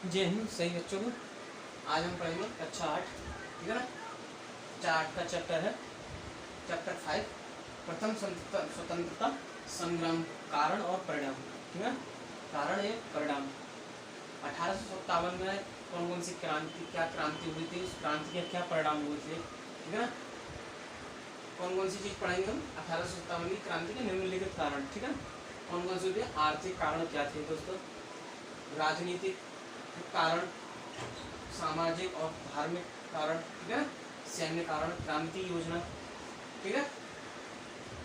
जय हिंद। सही बच्चों को आज हम पढ़ेंगे कक्षा 8, ठीक है ना। कक्षा 8 का चैप्टर है चैप्टर 5, प्रथम स्वतंत्रता संग्राम, कारण और परिणाम, ठीक है। कारण एवं परिणाम। 1857 में कौन कौन सी क्या क्रांति हुई थी, उस क्रांति के क्या परिणाम हुए थे, ठीक है ना। कौन कौन सी चीज पढ़ेंगे हम 1857 की क्रांति के निम्नलिखित कारण, ठीक है। कौन कौन से थे? आर्थिक कारण क्या थे दोस्तों, राजनीतिक कारण, सामाजिक और धार्मिक कारण, ठीक है, सैन्य कारण, क्रांति योजना, ठीक है।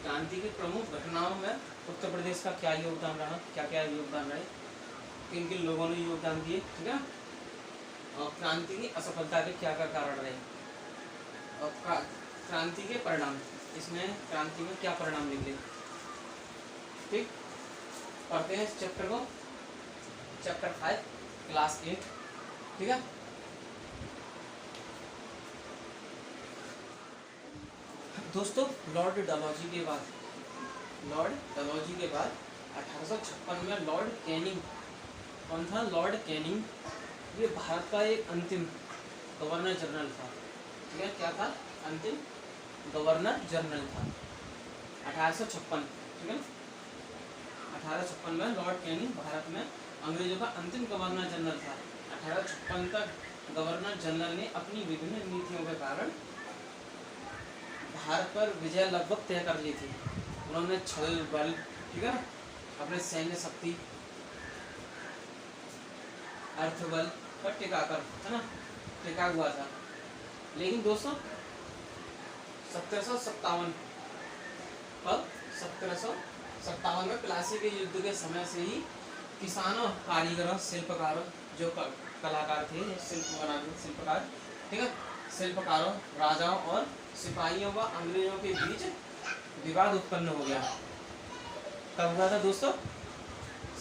क्रांति की प्रमुख घटनाओं में उत्तर प्रदेश का क्या योगदान रहा, क्या क्या योगदान रहे, किन किन लोगों ने योगदान दिए, ठीक है। और क्रांति की असफलता के क्या क्या कारण रहे, और क्रांति के परिणाम, इसमें क्रांति में क्या परिणाम निकले, ठीक। पढ़ते हैं इस चैप्टर को, चैप्टर 5 क्लास 8, ठीक है। दोस्तों लॉर्ड डलहौजी के बाद 1856 में लॉर्ड कैनिंग, कौन था? लॉर्ड कैनिंग, ये भारत का एक अंतिम गवर्नर जनरल था, ठीक है। क्या था? अंतिम गवर्नर जनरल था 1856, ठीक है। 1856 में लॉर्ड कैनिंग भारत में अंग्रेजों का अंतिम गवर्नर जनरल था। 1856 तक गवर्नर जनरल ने अपनी विभिन्न नीतियों के कारण भारत पर विजय लगभग तय कर ली थी। उन्होंने छल बल, ठीक है, अपने सैन्य शक्ति, अर्थबल पर टिकाकर, है ना, टिका हुआ था। लेकिन दोस्तों 1757 में प्लासी के युद्ध के समय से ही किसानों, कारीगरों, शिल्पकारों, जो कलाकार थे, शिल्पकार, ठीक है, शिल्पकारों, राजाओं और सिपाहियों व अंग्रेजों के बीच विवाद उत्पन्न हो गया। कब हुआ था दोस्तों?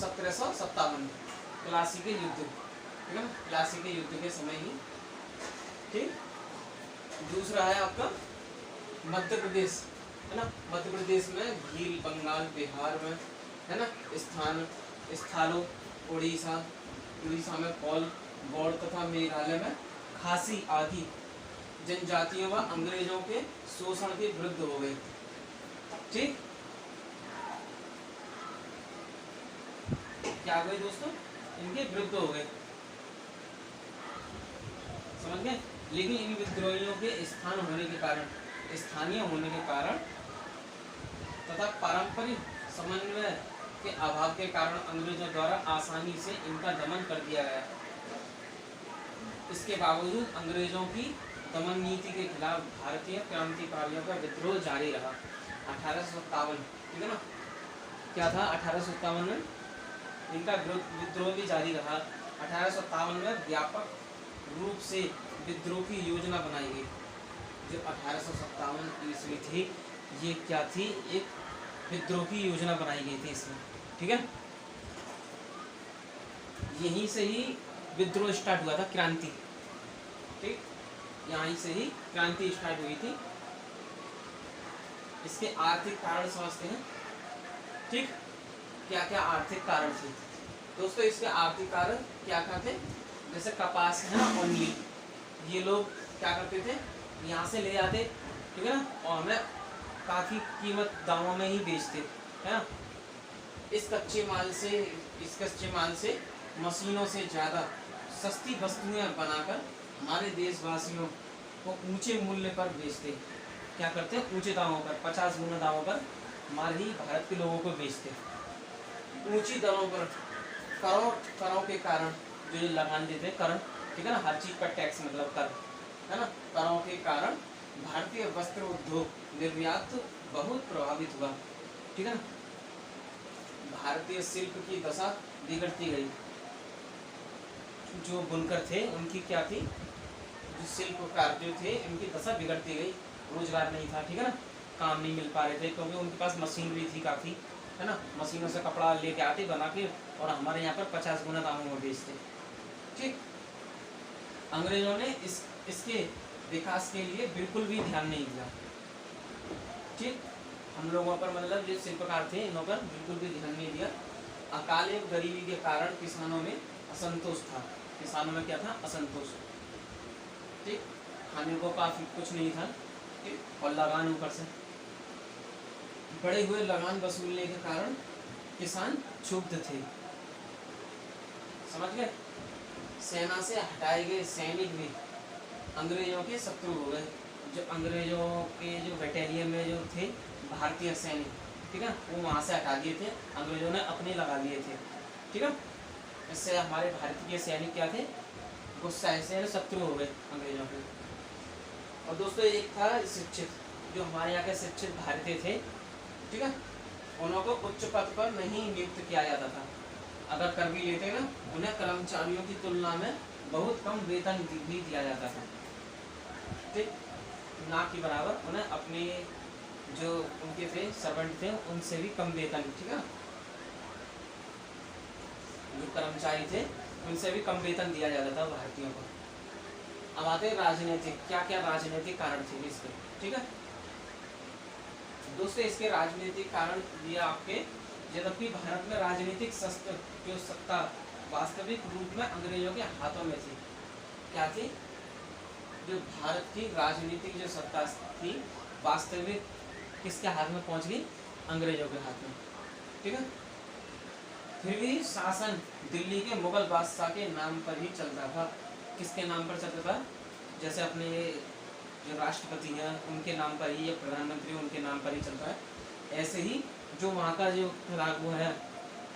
1757 प्लासी के युद्ध, ठीक है, प्लासी के युद्ध के समय ही, ठीक। दूसरा है आपका मध्य प्रदेश, है ना। मध्य प्रदेश में भील, बंगाल, बिहार में, है ना, स्थालों, उड़ीसा में कौल, गौड़ तथा मेघालय में खासी आदि जनजातियों व अंग्रेजों के शोषण के विरुद्ध हो गए, ठीक। क्या हुए दोस्तों? इनके विरुद्ध हो गए, समझ गए। लेकिन इन विद्रोहियों के स्थानीय होने के कारण तथा पारंपरिक समन्वय के अभाव के कारण अंग्रेजों द्वारा आसानी से इनका दमन कर दिया गया। इसके बावजूद अंग्रेजों की दमन नीति के खिलाफ भारतीय क्रांतिकारियों का विद्रोह जारी रहा। 1857, ठीक है ना। क्या था? 1857 में इनका विद्रोह भी जारी रहा। 1857 में व्यापक रूप से विद्रोह की योजना बनाई गई। जो 1857 ईस्वी थी, ये क्या थी? एक विद्रोह की योजना बनाई गई थी इसमें, ठीक है। यहीं से ही विद्रोह स्टार्ट हुआ था, क्रांति, ठीक। यहीं से ही क्रांति स्टार्ट हुई थी। इसके आर्थिक कारण समझते हैं, ठीक। क्या क्या आर्थिक कारण थे दोस्तों? इसके आर्थिक कारण क्या क्या थे? जैसे कपास है ना, और नील, ये लोग क्या करते थे? यहाँ से ले जाते, ठीक है ना, और हमें काफ़ी कीमत दामों में ही बेचते, है ना। इस कच्चे माल से मशीनों से ज़्यादा सस्ती वस्तुएं बनाकर हमारे देशवासियों को ऊंचे मूल्य पर बेचते। क्या करते हैं? ऊंचे दामों पर, 50 गुना दामों पर हमारे ही भारत के लोगों को बेचते, ऊंची दरों पर। करों के कारण जो ये लगान देते हैं, कर, ठीक है ना, हर चीज़ पर टैक्स, मतलब कर, है ना। करों के कारण भारतीय वस्त्र उद्योग निर्यात बहुत प्रभावित हुआ, ठीक है ना। भारतीय शिल्प की दशा बिगड़ती गई। जो बुनकर थे उनकी क्या थी? जो शिल्पकार जो थे, इनकी दशा बिगड़ती गई। रोजगार नहीं था, ठीक है ना, काम नहीं मिल पा रहे थे, क्योंकि उनके पास मशीनरी थी काफ़ी, है ना। मशीनों से कपड़ा लेके आते, बना के, और हमारे यहाँ पर 50 गुना दामों में बेचते, ठीक। अंग्रेजों ने इसके विकास के लिए बिल्कुल भी ध्यान नहीं दिया, ठीक। हम लोगों पर, मतलब जो शिल्पकार थे, इन्हों पर बिल्कुल भी ध्यान नहीं दिया। अकाल एवं गरीबी के कारण किसानों में असंतोष था, किसानों में क्या था, असंतोष। ठीक, खाने को काफी कुछ नहीं था, ठीक, और लगान ऊपर से बढ़े हुए लगान वसूलने के कारण किसान क्षुब्ध थे। समझ गए? सेना से हटाए गए सैनिक भी अंग्रेजों के शत्रु हो गए। जो अंग्रेजों के जो बटालियन में जो थे भारतीय सैनिक, ठीक है, वो वहाँ से हटा दिए थे, अंग्रेजों ने अपने लगा लिए थे। ठीक है, इससे हमारे भारतीय सैनिक क्या थे, गुस्सा से शत्रु हो गए अंग्रेजों के। और दोस्तों एक था शिक्षित, जो हमारे यहाँ के शिक्षित भारतीय थे, ठीक है, उनको उच्च पद पर नहीं नियुक्त किया जाता था। अगर कर भी लेते ना, उन्हें कर्मचारियों की तुलना में बहुत कम वेतन भी दिया जाता था। ठीक, ना के बराबर उन्हें अपने जो उनके थे सर्वेंट थे उनसे भी कम वेतन, ठीक है, जो कर्मचारी थे उनसे भी कम वेतन दिया जाता था भारतीयों को। अब आते हैं राजनीतिक, क्या क्या राजनीतिक कारण थे इसके। ठीक है दोस्तों, इसके राजनीतिक कारण ये आपके, जबकि भारत में राजनीतिक शस्त्र जो सत्ता वास्तविक रूप में अंग्रेजों के हाथों में थी। क्या थी? जो भारत की राजनीतिक जो सत्ता थी वास्तविक किसके हाथ में पहुंच गई? अंग्रेजों के हाथ में। ठीक है, फिर भी शासन दिल्ली के मुगल बादशाह के नाम पर ही चलता था। किसके नाम पर चलता था? जैसे अपने जो राष्ट्रपति हैं उनके नाम पर ही, या प्रधानमंत्री उनके नाम पर ही चलता है। ऐसे ही जो वहाँ का जो वो है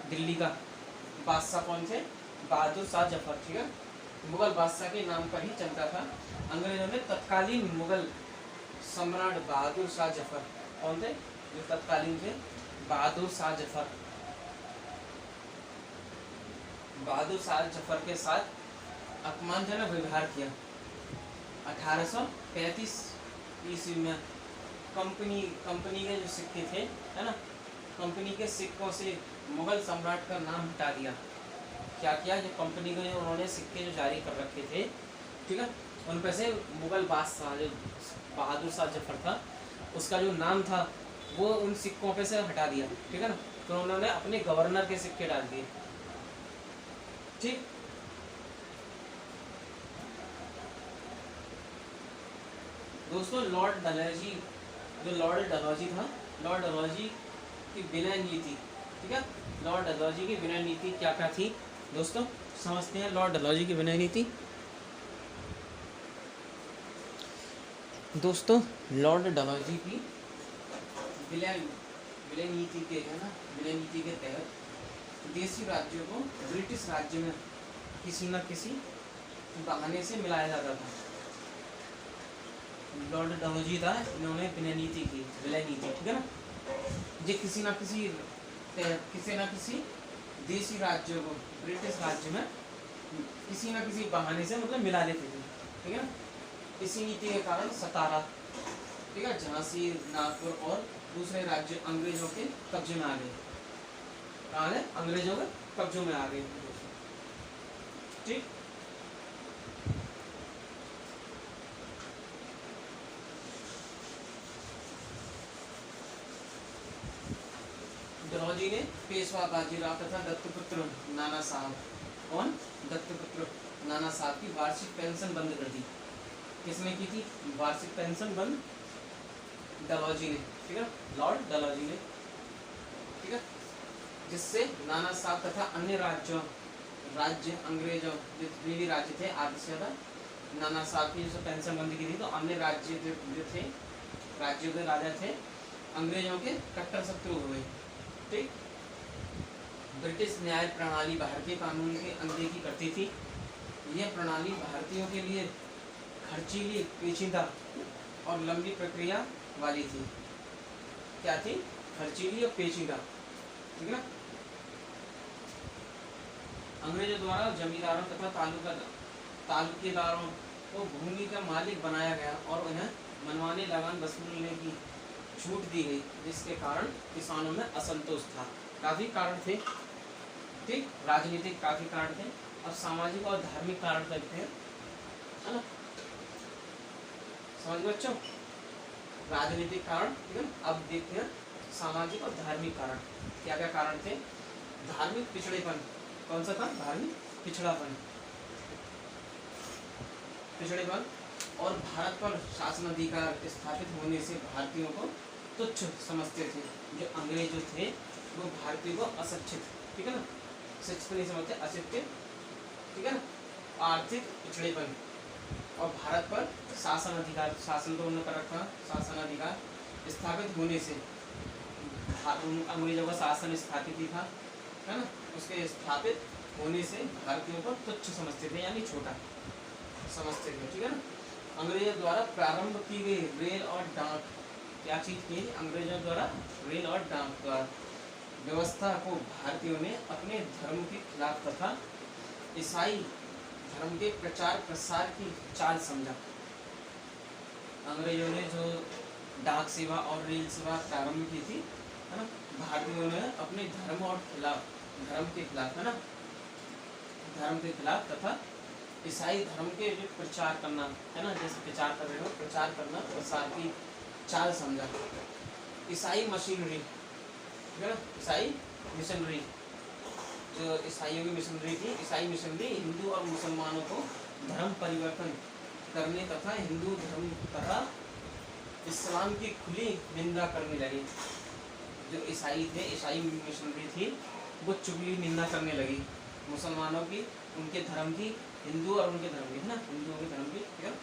दिल्ली का बादशाह कौन थे? बहादुर शाह जफर। ठीक है, मुगल बादशाह के नाम पर ही चलता था। अंग्रेजों ने तत्कालीन मुगल सम्राट बहादुर शाह जफर, कौन थे जो तत्कालीन थे? बहादुर शाह जफर। बहादुर शाह जफर के साथ अपमानजनक व्यवहार किया। 1835 ईस्वी में कंपनी के जो सिक्के थे, है ना, कंपनी के सिक्कों से मुगल सम्राट का नाम हटा दिया। क्या किया? जो कंपनी के जो उन्होंने सिक्के जो जारी कर रखे थे, ठीक है, उन पर से मुगल बादशाह जो बहादुर शाह जफर था उसका जो नाम था वो उन सिक्कों पे से हटा दिया। ठीक है ना, तो उन्होंने अपने गवर्नर के सिक्के डाल दिए। ठीक, दोस्तों लॉर्ड डलहौजी, जो लॉर्ड डलहौजी था, लॉर्ड डलहौजी की विनय नीति, ठीक है, लॉर्ड डलहौजी की विनय नीति क्या क्या थी दोस्तों? समझते हैं लॉर्ड डलहौजी की विनय नीति। दोस्तों लॉर्ड डलहौजी की विलय नीति के, है ना, विलय नीति के तहत देशी राज्यों को ब्रिटिश राज्य में किसी न किसी बहाने से मिलाया जाता था। लॉर्ड डलहौजी था, इन्होंने विलय नीति की, विलय नीति, ठीक है ना, ये किसी न किसी देशी राज्यों को ब्रिटिश राज्य में किसी न किसी बहाने से मतलब मिला लेते थे। ठीक है ना, इसी नीति के कारण सतारा, ठीक है, झांसी, नागपुर और दूसरे राज्य अंग्रेजों के कब्जे में आ गए। कहाँ है? अंग्रेजों के कब्जों में आ गए। ठीक, डलहौजी ने पेशवा बाजीराव तथा दत्तपुत्र नाना साहब, कौन? दत्तपुत्र नाना साहब की वार्षिक पेंशन बंद कर दी। किसने की थी वार्षिक पेंशन बंद? डलहौजी ने। ठीक है, लॉर्ड डलहौजी ने। ठीक है, जिससे नाना साहब तथा अन्य राज्य अंग्रेजों जितने भी राज्य थे आदि से ज्यादा नाना साहब की जो पेंशन बंद की थी, तो अन्य राज्य जो थे, राज्यों के राजा थे, अंग्रेजों के कट्टर शत्रु हुए। ठीक, ब्रिटिश न्याय प्रणाली भारतीय कानून की अनदेखी करती थी। यह प्रणाली भारतीयों के लिए खर्चीली, पेचीदा और लंबी प्रक्रिया वाली थी। क्या थी? खर्चीली और पेचीदा। ठीक है ना, अंग्रेजों द्वारा जमींदारों तथा तालुकेदारों को भूमि का मालिक बनाया गया और उन्हें मनमाने लगान वसूलने की छूट दी गई, जिसके कारण किसानों में असंतोष था। काफी कारण थे। ठीक, राजनीतिक काफी कारण थे। अब सामाजिक और धार्मिक कारण देखते हैं, है ना, समझ बच्चों, राजनीतिक कारण, ठीक है। अब देखते हैं सामाजिक और धार्मिक कारण। क्या क्या कारण थे? धार्मिक पिछड़ेपन, कौन सा था? धार्मिक पिछड़ापन। पिछड़ेपन और भारत पर शासनाधिकार स्थापित होने से भारतीयों को तुच्छ समझते थे। जो अंग्रेज जो थे वो भारतीयों को अशिक्षित, ठीक है ना, शिक्षित नहीं समझते, अशिक्षित, ठीक है ना, आर्थिक पिछड़ेपन और भारत पर शासन अधिकार, शासन तो उन्होंने कर रखा, शासन अधिकार स्थापित होने से अंग्रेजों का शासन स्थापित ही था, है ना, उसके स्थापित होने से भारतीयों को तुच्छ समझते थे, यानी छोटा समझते थे, ठीक है ना। अंग्रेजों द्वारा प्रारंभ की गई रेल और डाक, क्या चीज की, अंग्रेजों द्वारा रेल और डाक व्यवस्था को भारतीयों ने अपने धर्म के खिलाफ तथा ईसाई धर्म के प्रचार प्रसार की चाल समझा। अंग्रेजों ने जो डाक सेवा और रेल सेवा प्रारंभ की थी, है ना, भारतीयों ने अपने धर्म और खिलाफ, धर्म के खिलाफ, है ना, धर्म के खिलाफ तथा ईसाई धर्म के जो प्रचार करना, है ना, जैसे प्रचार कर रहे हो, प्रचार करना, प्रसार की चाल समझा। ईसाई मशीनरी, ठीक है ना, ईसाई मिशनरी, जो ईसाइयों की मिशनरी थी, ईसाई मिशनरी हिंदू और मुसलमानों को धर्म परिवर्तन करने तथा हिंदू धर्म तथा इस्लाम की खुली निंदा करने लगे। जो ईसाई थे, ईसाई मिशनरी थी, वो चुगली निंदा करने लगी मुसलमानों की, उनके धर्म की, हिंदू और उनके धर्म की, है ना, हिंदुओं के धर्म की, ठीक है।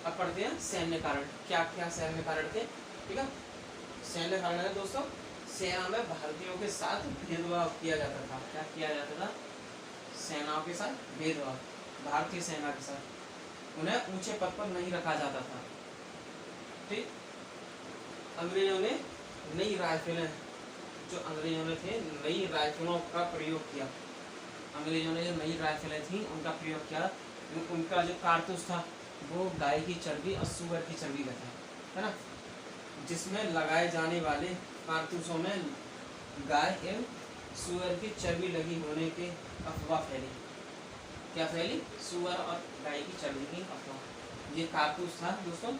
अब पढ़ते हैं सैन्य कारण, क्या क्या सैन्य कारण थे, ठीक है। सैन्य कारण है दोस्तों, सेना में भारतीयों के साथ भेदभाव किया जाता था। क्या किया जाता था? सेनाओं के साथ भेदभाव, भारतीय सेना के साथ उन्हें ऊंचे पद पर नहीं रखा जाता था, ठीक। अंग्रेजों ने नई राइफलें, जो अंग्रेजों ने थे, नई राइफलों का प्रयोग किया। अंग्रेजों ने जो नई राइफलें थी उनका प्रयोग किया। उनका जो कारतूस था वो गाय की चर्बी और सूअर की चर्बी का था, है ना, जिसमें लगाए जाने वाले कारतूसों में गाय एवं सूअर की चर्बी लगी होने के अफवाह फैली। क्या फैली? सूअर और गाय की चर्बी की अफवाह। ये कारतूस था दोस्तों।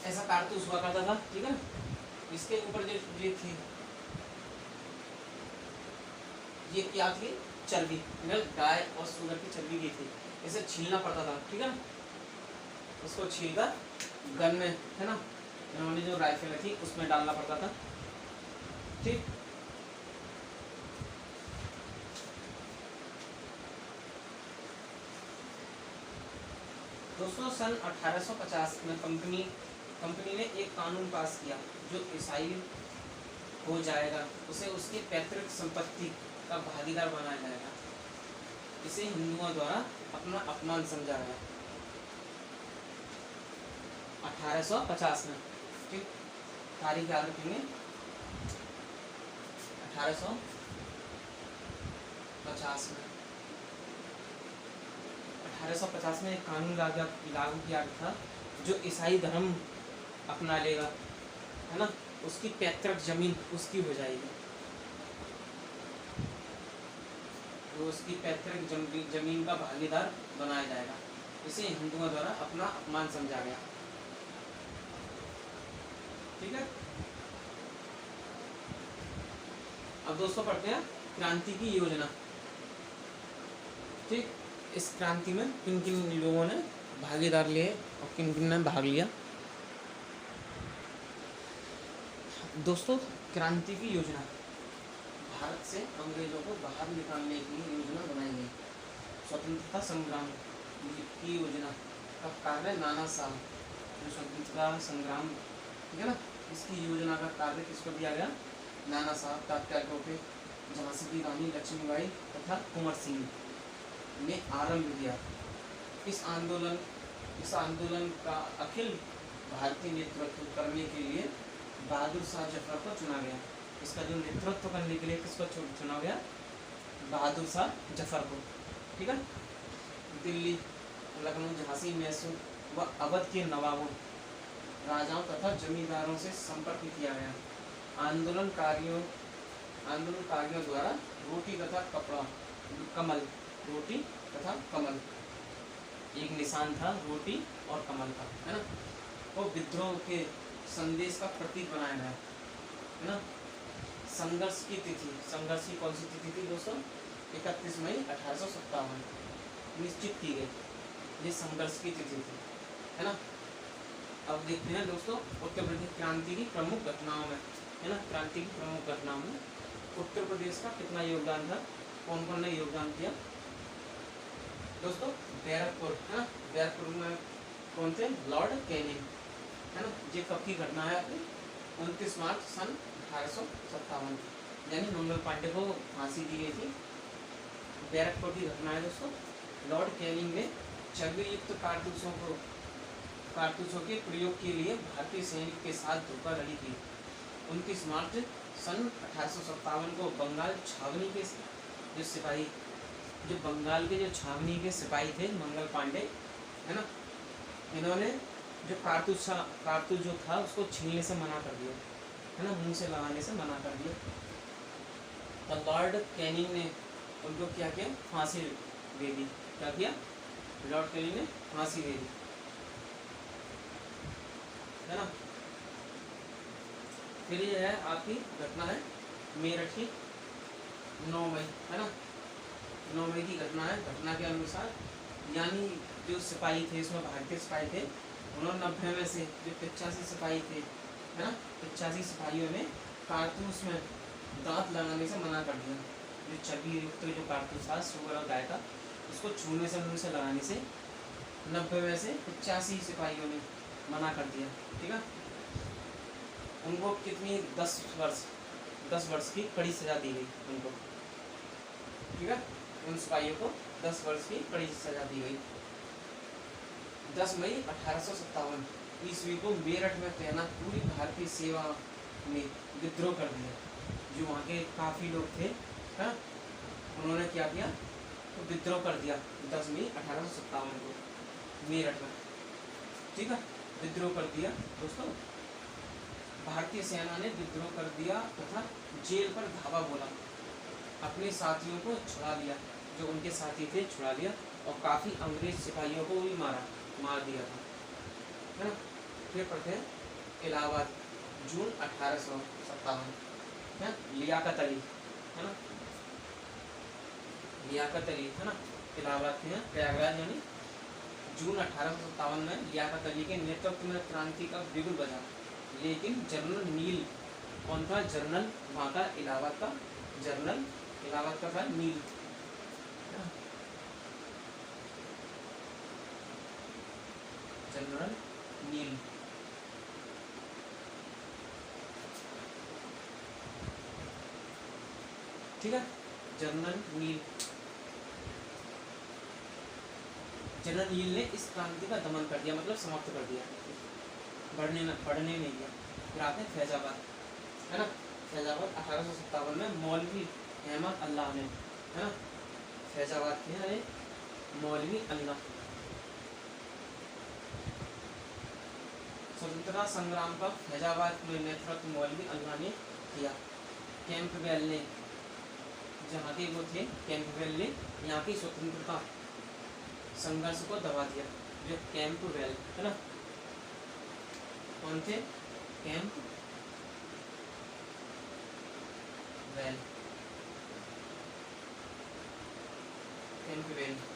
ऐसा कारतूस हुआ करता था, ठीक है ना। इसके ऊपर जो ये थी, ये क्या थी? चर्बी, गाय और सूअर की चर्बी की थी। इसे छीलना पड़ता था, ठीक है ना। उसको छीलकर गन में, है ना, इन्होंने जो राइफल थी उसमें डालना पड़ता था, ठीक। दोस्तों सन 1850 में कंपनी ने एक कानून पास किया, जो ईसाई हो जाएगा उसे उसकी पैतृक संपत्ति का भागीदार बनाया जाएगा। इसे हिंदुओं द्वारा अपना अपमान समझा गया। 1850 में, ठीक, तारीख याद रखेंगे, 1850 में। 1850 में एक कानून लागू किया था, जो ईसाई धर्म अपना लेगा, है ना, उसकी पैतृक जमीन उसकी हो जाएगी। वो उसकी पैतृक जमीन का भागीदार बनाया जाएगा। इसे हिंदुओं द्वारा अपना अपमान समझा गया, ठीक है। अब दोस्तों पढ़ते हैं क्रांति की योजना, ठीक। इस क्रांति में किन किन लोगों ने भागीदार लिए और किन किन ने भाग लिया? दोस्तों क्रांति की योजना, भारत से अंग्रेजों को बाहर निकालने की योजना बनाई गई। स्वतंत्रता संग्राम की योजना का कार्य नाना साहब, जो स्वतंत्रता संग्राम, ठीक है ना, इसकी योजना का कार्य किसको दिया गया? नाना साहब तात्कालिकों के झांसी की रानी लक्ष्मीबाई तथा कुंवर सिंह ने आरंभ किया। इस आंदोलन का अखिल भारतीय नेतृत्व करने के लिए बहादुर शाह जफर को चुना गया। इसका जो नेतृत्व करने के लिए किसको चुना गया? बहादुर शाह जफर को, ठीक है। दिल्ली, लखनऊ, झांसी, मैसूर व अवध के नवाबों राजाओं तथा जमींदारों से संपर्क किया गया। आंदोलनकारियों द्वारा रोटी तथा कपड़ा, कमल, रोटी तथा कमल, एक निशान था रोटी और कमल का, है ना, वो विद्रोह के संदेश का प्रतीक बनाया गया, है ना। संघर्ष की तिथि, संघर्ष की कौन सी तिथि थी दोस्तों? 31 मई 1857 निश्चित की गई, ये संघर्ष की तिथि थी, है ना। अब देखते हैं दोस्तों उत्तर प्रदेश क्रांति की प्रमुख घटनाओं में, है ना, क्रांति की प्रमुख घटनाओं में उत्तर प्रदेश का कितना योगदान था, कौन कौन ने योगदान दिया दोस्तों? बैरकपुर, है ना, बैरकपुर में कौन थे? लॉर्ड कैनिंग, है ना। ये कब की घटना है आपकी? 29 मार्च सन 1857, यानी मंगल पांडे को फांसी दी गई थी। बैरकपुर की घटना है दोस्तों। लॉर्ड कैनिंग ने चर्बीयुक्त कारतूसों के प्रयोग के लिए भारतीय सैनिक के साथ धोखाधड़ी की। 29 मार्च सन 1857 को बंगाल छावनी के जो सिपाही, जो बंगाल के जो छावनी के सिपाही थे मंगल पांडे, है ना, इन्होंने जो कारतूस जो था उसको छीलने से मना कर दिया, है ना, मुंह से लगाने से मना कर दिया। तो लॉर्ड कैनिंग ने उनको क्या किया? फांसी दे दी। क्या किया? लॉर्ड कैनिंग ने फांसी दे दी, है ना। फिर ये है आपकी घटना है मेरठ की 9 मई, है ना, 9 मई की घटना है। घटना के अनुसार यानी जो सिपाही थे, इसमें भारतीय सिपाही थे, उन्होंने 90 में से जो 85 सिपाही थे, है ना, 85 सिपाहियों ने कारतूस में दांत लगाने से मना कर दिया। जो चर्बी युक्त जो कारतूस था सुअर और गाय का, उसको छूने से, मुंह से लगाने से 90 में से 85 सिपाहियों ने मना कर दिया, ठीक है। उनको कितनी 10 वर्ष की कड़ी सजा दी गई उनको, ठीक है। उन सिपाहियों को 10 वर्ष की कड़ी सजा दी गई। 10 मई 1857 ईस्वी को मेरठ में तैनात पूरी भारतीय सेवा ने विद्रोह कर दिया। जो वहाँ के काफ़ी लोग थे, हाँ, उन्होंने क्या किया? तो विद्रोह कर दिया 10 मई 1857 को मेरठ में, ठीक है, विद्रोह कर दिया दोस्तों। भारतीय सेना ने विद्रोह कर दिया तथा जेल पर धावा बोला, अपने साथियों को छुड़ा लिया, जो उनके साथी थे छुड़ा लिया, और काफ़ी अंग्रेज सिपाहियों को भी मार दिया था, है ना। फिर पढ़ते हैं इलाहाबाद, जून 1857, है लियाकत अली, है ना, लियाकत अली, है ना, इलाहाबाद के हैं, प्रयागराज, यानी जून 1857 में लियाकत अली के नेतृत्व में क्रांति का बिगुल बजा, लेकिन जनरल नील, कौन था? जनरल वहाँ का इलाहाबाद का जनरल, इलाहाबाद का था नील, जनरल नील, ठीक है, जनरल नील। जनरल नील ने इस क्रांति का दमन कर दिया, मतलब समाप्त कर दिया, बढ़ने नहीं दिया। फिर आते हैं फैजाबाद, है ना, फैजाबाद 1857 में मौलवी अहमद अल्लाह ने, है ना, फैजाबाद के हैं मौलवी अल्लाह। स्वतंत्रता संग्राम का फैजाबाद में नेतृत्व मौलवी अल्लाह ने किया। कैंपबेल ने, जहाँ के वो थे कैंपबेल ने यहाँ की स्वतंत्रता संघर्ष को दबा दिया। जो कैंपबेल, है ना, कौन थे? कैंपबेल,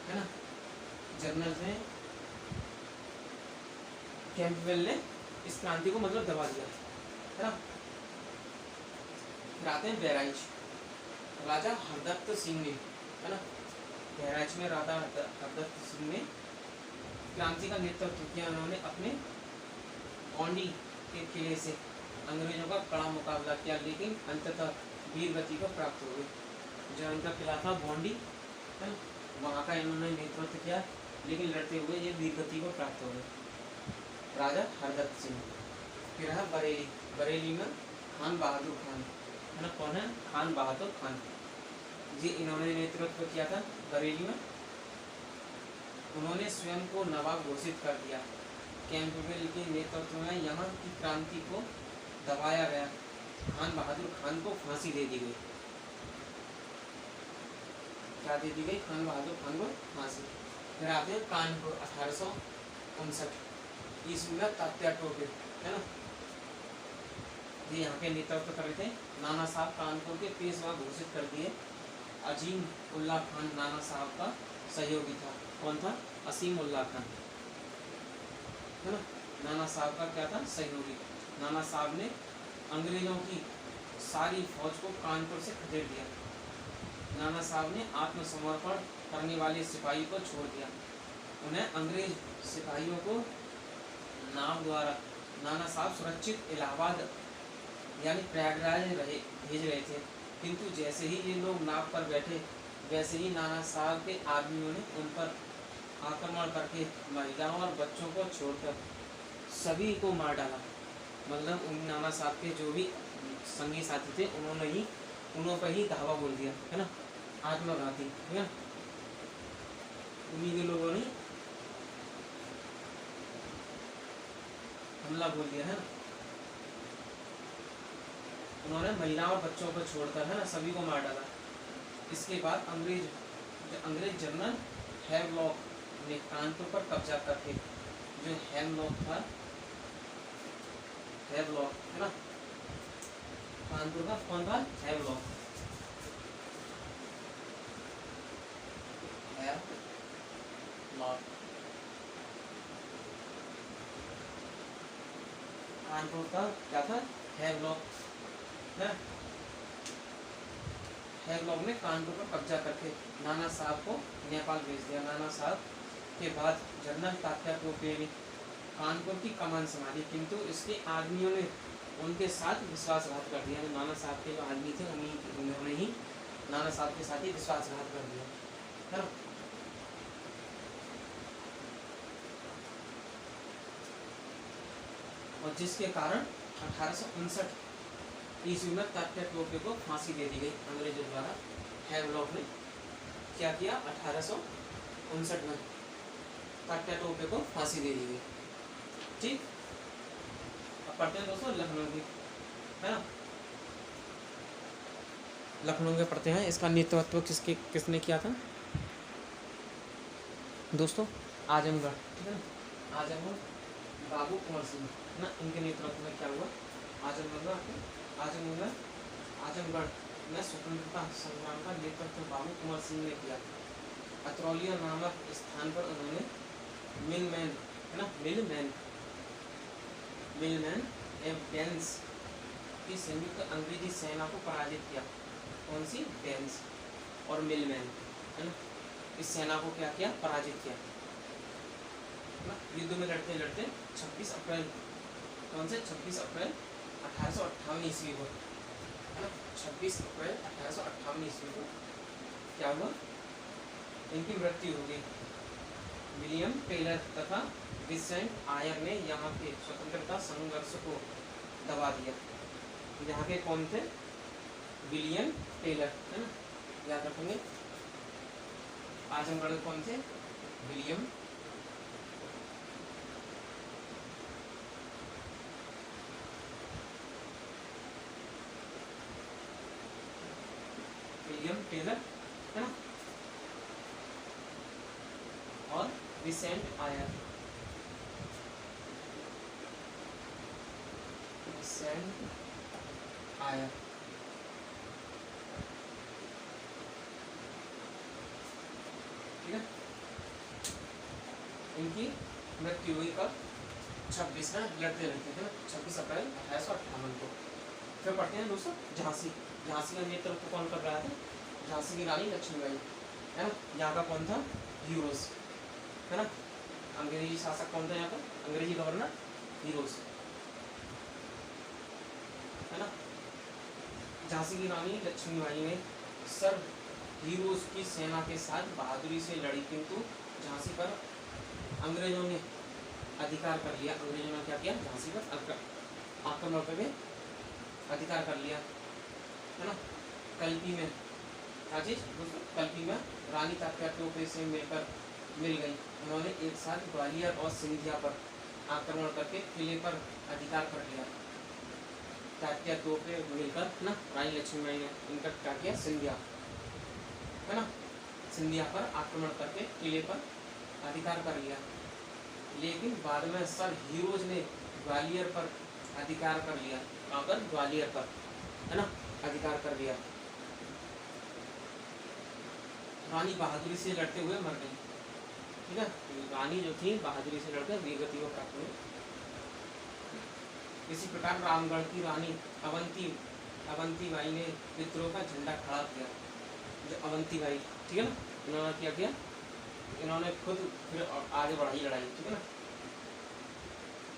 है ना, जनरल थे। कैंपबेल ने इस क्रांति को मतलब दबा दिया, है ना। फिर आते हैं बहराइच, राजा हरदत्त सिंह ने, है ना, बहराइच में राजा हरदत्त सिंह ने क्रांति का नेतृत्व किया। उन्होंने अपने गोंडी के किले से अंग्रेजों का कड़ा मुकाबला किया, लेकिन अंततः वीर गति को प्राप्त हो गए। जो उनका किला था गोंडी, है ना, वहाँ का इन्होंने नेतृत्व किया, लेकिन लड़ते हुए ये वीर गति को प्राप्त हो गए, राजा हरदत्त सिंह। फिर है बरेली, बरेली में खान बहादुर खान, है ना, कौन है? खान बहादुर खान जी, इन्होंने नेतृत्व किया था बरेली में। उन्होंने स्वयं को नवाब घोषित कर दिया, कैंपबेल के नेतृत्व में यहाँ की क्रांति को दबाया गया। खान बहादुर खान को फांसी दे दी गई। क्या दे दी गई? खान बहादुर खान को फांसी। फिर आते हैं कानपुर 1859 ईस्वी में तात्या टोपे, है ना, ये यहाँ के नेतृत्व कर रहे थे। नाना साहब कानपुर के पेशवा घोषित कर दिए। अजीम उल्लाह खान नाना साहब का सहयोगी था। कौन था? असीम उल्लाह खान, है ना, नाना साहब का क्या था? सहयोगी। नाना साहब ने अंग्रेजों की सारी फौज को कानपुर से खदेड़ दिया। नाना साहब ने आत्मसमर्पण करने वाले सिपाही को छोड़ दिया। उन्हें अंग्रेज सिपाहियों को नाव द्वारा नाना साहब सुरक्षित इलाहाबाद यानी प्रयागराज भेज रहे थे, किंतु जैसे ही ये लोग नाव पर बैठे वैसे ही नाना साहब के आदमियों ने उन पर आक्रमण करके महिलाओं और बच्चों को छोड़कर सभी को मार डाला। मतलब उन नाना साहब के जो भी संगी साथी थे उन्होंने पर ही धावा बोल दिया, है ना, आत्मघाती, है ना, उन्हीं के लोगों ने हमला बोल दिया, है ना। उन्होंने महिलाओं और बच्चों को छोड़कर, है ना, सभी को मार डाला। इसके बाद अंग्रेज जनरल हैवलॉक ने कानपुर पर कब्जा करके, जो हैवलॉक था, हैवलॉक, है ना, कानपुर का कौन था? हैवलॉक, कानपुर का क्या था? हैवलॉक, है। हैवलॉक ने कानपुर पर कब्जा करके नाना साहब को नेपाल भेज दिया। नाना साहब के बाद जनरल तात्या टोपे ने कानपुर की कमान संभाली, किंतु इसके आदमियों ने उनके साथ विश्वासघात कर दिया। नाना साहब के जो आदमी थे उन्होंने ही नाना साहब के साथ ही विश्वासघात कर दिया, है ना। और जिसके कारण 1859 ईस्वी में तात्या टोपे को फांसी दे दी गई अंग्रेजों द्वारा। हैवलॉक ने क्या किया? 1859 में तात्या टोपे को फांसी दे दी गई। ठीक, अब पढ़ते हैं दोस्तों लखनऊ की, है ना, लखनऊ के पढ़ते हैं। इसका नेतृत्व किसने किया था दोस्तों? आजमगढ़, ठीक है ना, आजमगढ़ बाबू कुंवर सिंह ना, इनके नेतृत्व में क्या हुआ? आजमगढ़ में स्वतंत्रता संग्राम का नेतृत्व बाबू कुंवर सिंह ने किया। अतरौलिया नामक स्थान पर उन्होंने मिलमैन, है ना, मिलमैन एवं डेंस की संयुक्त अंग्रेजी सेना को पराजित किया। कौन सी? डेंस और मिलमैन, है ना, इस सेना को क्या किया? पराजित किया। युद्ध में लड़ते लड़ते 26 अप्रैल, कौन से? 26 अप्रैल 1858 ईस्वी को, है ना, 26 अप्रैल 1858 ईस्वी को क्या हुआ? इनकी मृत्यु हो गई। विलियम टेलर तथा विंसेंट आयर ने यहाँ के स्वतंत्रता संघर्ष को दबा दिया। यहाँ के कौन थे? विलियम टेलर, है ना, याद रखेंगे। आजमगढ़ कौन थे? विलियम टेलर, है ना, और विंसेंट आयर, ठीक है। इनकी मृत्यु हुई कब? 26 में लड़ते रहते थे ना, 26 अप्रैल 1858 को। फिर पढ़ते हैं दोस्तों झांसी का नेतृत्व कौन कर रहा था? झांसी की रानी लक्ष्मीबाई, है ना, यहाँ का कौन था? हीरोज, है ना, अंग्रेजी शासक कौन था यहाँ का? अंग्रेजी गवर्नर हीरोज, है ना। झांसी की रानी लक्ष्मीबाई ने सर हीरोज की सेना के साथ बहादुरी से लड़ी, किंतु झांसी पर अंग्रेजों ने अधिकार कर लिया। अंग्रेजों ने क्या किया? झांसी पर आक्रमण करके अधिकार कर लिया, है ना। कल्पी में कल्पी में रानी तात्या टोपे से मिल गई। उन्होंने एक साथ ग्वालियर और सिंधिया पर आक्रमण करके किले पर अधिकार कर लिया। क्या किया, दो पे मिलकर ना रानी लक्ष्मीबाई ने इनका क्या किया, सिंधिया है ना, सिंधिया पर आक्रमण करके किले पर अधिकार कर लिया। लेकिन बाद में सर हीरोज ने ग्वालियर पर अधिकार कर लिया। कहाँ पर, ग्वालियर पर है ना अधिकार कर लिया। रानी बहादुरी से लड़ते हुए मर गई। ठीक है, रानी जो थी बहादुरी से लड़कर वीरगति को प्राप्त हुई। इसी प्रकार रामगढ़ की रानी अवंती बाई ने विद्रोह का झंडा खड़ा किया। जो अवंती बाई, ठीक है ना, इन्होंने क्या किया, इन्होंने खुद फिर आगे बढ़ाई लड़ाई। ठीक है ना,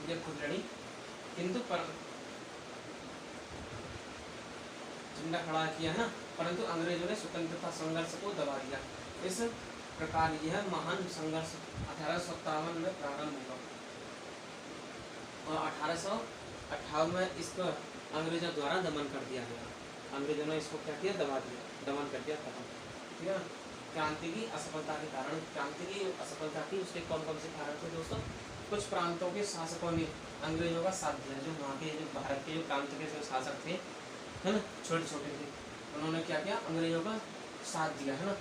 ये खुद लड़ी, किंतु पर झंडा खड़ा किया है ना, परंतु अंग्रेजों ने स्वतंत्रता संघर्ष को दबा दिया। इस प्रकार यह महान संघर्ष 1857 में प्रारंभ हुआ और 1858 में इसको अंग्रेजों द्वारा दमन कर दिया गया। अंग्रेजों ने इसको क्या किया, दबा दिया, दमन कर दिया, खत्म। ठीक है ना, क्रांति की असफलता के कारण, क्रांति की असफलता की उसके कौन कौन से कारण थे दोस्तों? कुछ प्रांतों के शासकों ने अंग्रेजों का साथ दिया। जो वहाँ के, जो भारत के जो प्रांत के जो शासक थे है ना, छोटे छोटे थे, उन्होंने क्या किया, अंग्रेजों का साथ दिया है ना।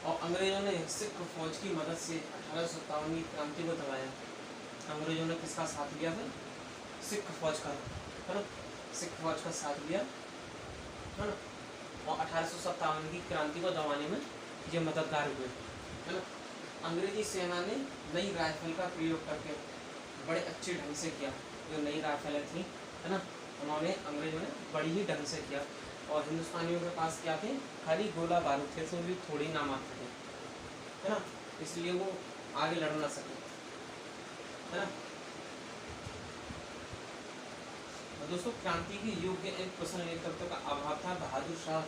और अंग्रेजों ने सिख फौज की मदद से 1857 की क्रांति को दबाया। अंग्रेजों ने किसका साथ लिया था? सिख फौज का, है ना, सिख फौज का साथ लिया है ना। और 1857 की क्रांति को दबाने में ये मददगार हुए है ना। अंग्रेजी सेना ने नई राइफल का प्रयोग करके बड़े अच्छे ढंग से किया। जो नई राइफलें थी है ना, उन्होंने अंग्रेजों ने बड़ी ही ढंग से किया। और हिंदुस्तानियों के पास क्या थे, खाली गोला बारूद थे, तो भी थोड़ी नामात्र थे है ना, इसलिए वो आगे लड़ ना सके है ना। दोस्तों, क्रांति की योग्य एक कुशल नेतृत्व का अभाव था। बहादुर शाह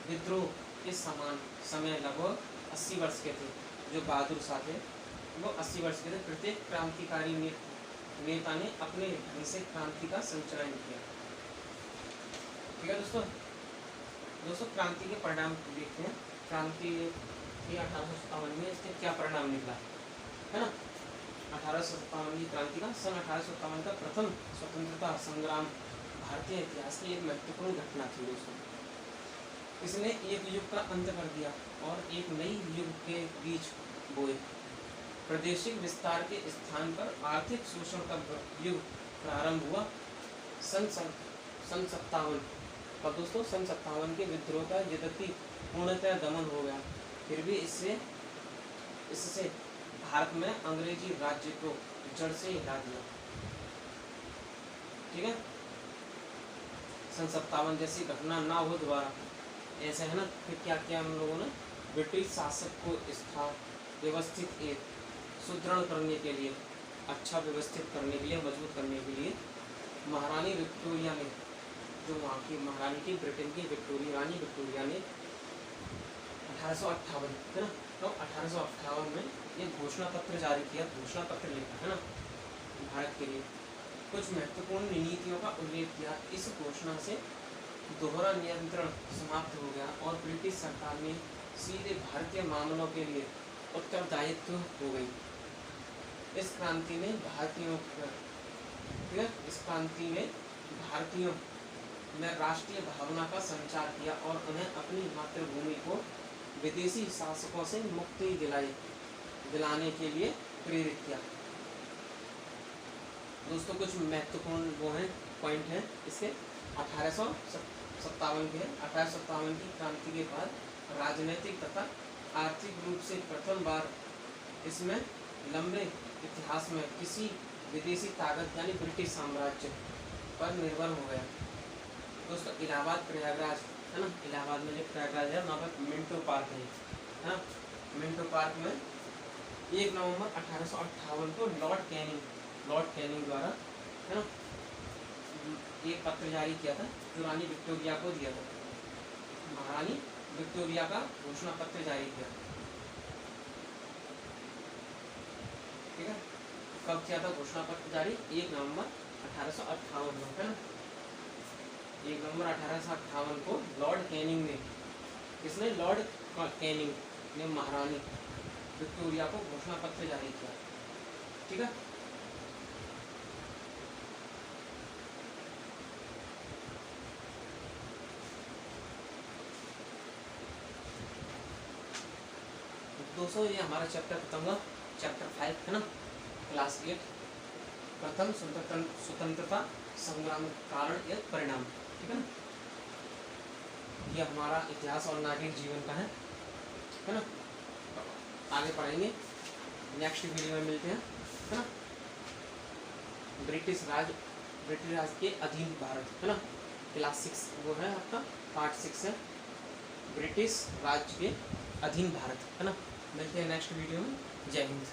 विद्रोह के समान समय लगभग 80 वर्ष के थे। जो बहादुर शाह थे वो 80 वर्ष के थे। प्रत्येक क्रांतिकारी नेता ने अपने ढंग से क्रांति का संचालन किया। ठीक है दोस्तों, क्रांति के परिणाम देखते हैं। क्रांति 1857 में इसके क्या परिणाम निकला है ना। 1857 की क्रांति का, सन 1857 का प्रथम स्वतंत्रता संग्राम भारतीय इतिहास की एक महत्वपूर्ण घटना थी दोस्तों। इसने एक युग का अंत कर दिया और एक नई युग के बीज बोए। प्रादेशिक विस्तार के स्थान पर आर्थिक शोषण का युग प्रारंभ हुआ। सन 57 का दोस्तों, सन 57 के विद्रोह का यद्यपि पूर्णतः दमन हो गया, फिर भी इससे भारत में अंग्रेजी राज्य को जड़ से हिला दिया। ठीक है, सन 57 जैसी घटना ना हो दोबारा, ऐसे है ना। फिर क्या किया हम लोगों ने, ब्रिटिश शासक को व्यवस्थित एक सुदृढ़ करने के लिए, अच्छा व्यवस्थित करने के लिए, मजबूत करने के लिए महारानी विक्टोरिया ने, जो वहाँ की महारानी थी, ब्रिटेन की रानी विक्टोरिया ने 1858 है ना, तो 1858 में ये घोषणा पत्र जारी किया, घोषणा पत्र लिखा है ना भारत के लिए। कुछ महत्वपूर्ण नीतियों का उल्लेख किया। इस घोषणा से दोहरा नियंत्रण समाप्त हो गया और ब्रिटिश सरकार ने सीधे भारतीय मामलों के लिए उत्तरदायित्व हो गई। इस क्रांति ने भारतीयों में राष्ट्रीय भावना का संचार किया और उन्हें अपनी मातृभूमि को विदेशी शासकों से मुक्ति दिलाने के लिए प्रेरित किया। दोस्तों, कुछ महत्वपूर्ण वो हैं, पॉइंट हैं इसके। 1857 के 1857 की क्रांति के बाद राजनीतिक तथा आर्थिक रूप से प्रथम बार इसमें लंबे इतिहास में किसी विदेशी ताकत यानी ब्रिटिश साम्राज्य पर निर्भर हो गया। दोस्तों, इलाहाबाद प्रयागराज है ना, इलाहाबाद में जो प्रयागराज है वहाँ पर मिंटो पार्क है ना। मिंटो पार्क में 1 नवंबर 1858 को लॉर्ड कैनिंग द्वारा है ना एक पत्र जारी किया था, जो रानी विक्टोरिया को दिया था। महारानी विक्टोरिया का घोषणा पत्र जारी किया। ठीक है, कब किया था घोषणा पत्र जारी? 1 नवंबर 1858 में है ना। 1 नवंबर 1858 को लॉर्ड कैनिंग ने, किसने? लॉर्ड कैनिंग ने महारानी विक्टोरिया को घोषणा पत्र जारी किया। ठीक है, दोस्तों ये हमारा चैप्टर खत्म हुआ, चैप्टर 5 है ना, क्लास 8, प्रथम स्वतंत्रता संग्राम कारण या परिणाम, ठीक है ना। ये हमारा इतिहास और नागरिक जीवन का है ना। आगे पढ़ेंगे, नेक्स्ट वीडियो में मिलते हैं, है ना। ब्रिटिश राज के अधीन भारत, है ना, क्लास 6 वो है आपका, पार्ट 6 है, ब्रिटिश राज के अधीन भारत, है ना। मिलते हैं नेक्स्ट वीडियो में। जय हिंद।